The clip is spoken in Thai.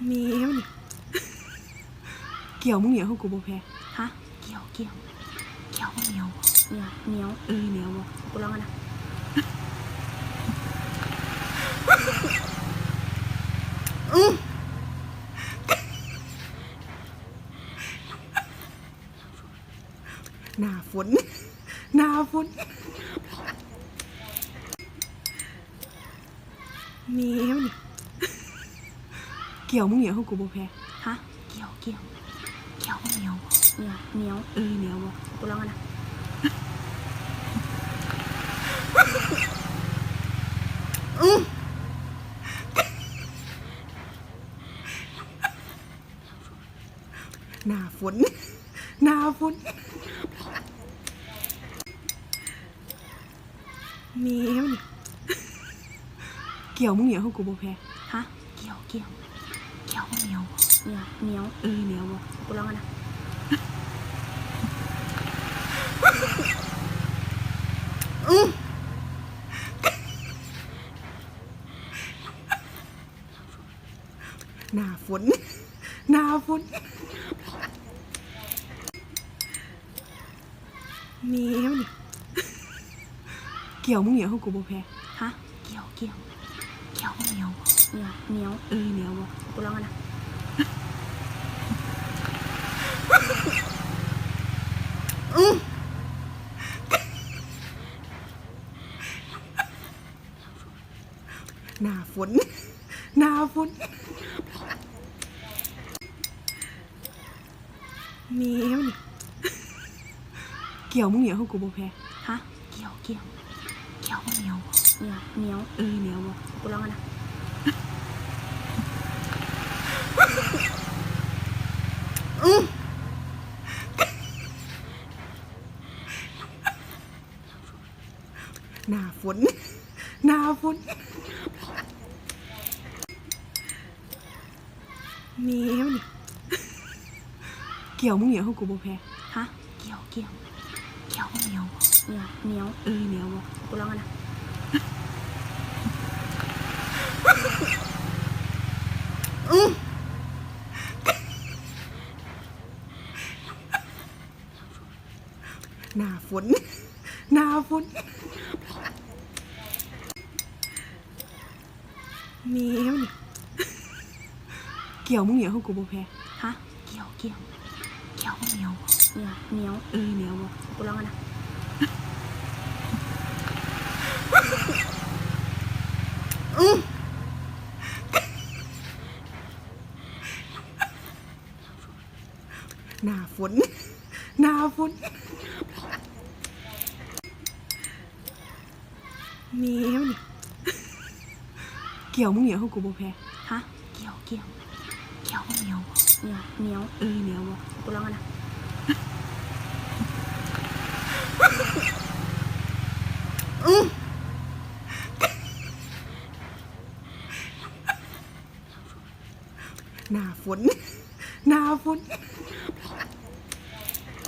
มีมันเกี่ยวมึงเหนียวของกูบ่แพ้ฮะเกี่ยวมันเหนียวเหนียวเหนียวบ่ กูลองกันนะหน้าฝนหน้าฝนมีมันเกี่ยวมึงเหนียวของกูบ่แพ้ฮะเกี่ยวมันเหนียวเหนียวบ่กูลองกันนะหน้าฝนหน้าฝนมีมันเกี่ยวมึงเหนียวของกูบ่แพ้ฮะเกี่ยวมันเหนียวเหนียวบ่กูลองกันนะหน้าฝนหน้าฝนมีมันเกี่ยวมึงเหนียวของกูบ่แพ้ฮะเกี่ยวมันเหนียวเหนียวบ่กูลองกันนะหน้าฝนหน้าฝนมีมันเกี่ยวมึงเหนียวของกูบ่แพ้ฮะเกี่ยวมันเหนียวเหนียวบ่กูลองกันนะหน้าฝนหน้าฝนมีมันเกี่ยวมึงเหนียวของกูบ่แพ้ฮะเกี่ยวมันเหนียวเหนียวบ่กูลองกันนะหน้าฝนหน้าฝนมีมันเกี่ยวมึงเหนียวของกูบ่แพ้ฮะเกี่ยวมันเหนียวเหนียวบ่กูลองกันนะหน้าฝนหน้าฝนมีมันเกี่ยวมึงเหนียวของกูบ่แพ้ฮะเกี่ยวมันเหนียวเหนียวบ่กูลองกันนะหน้าฝนหน้าฝน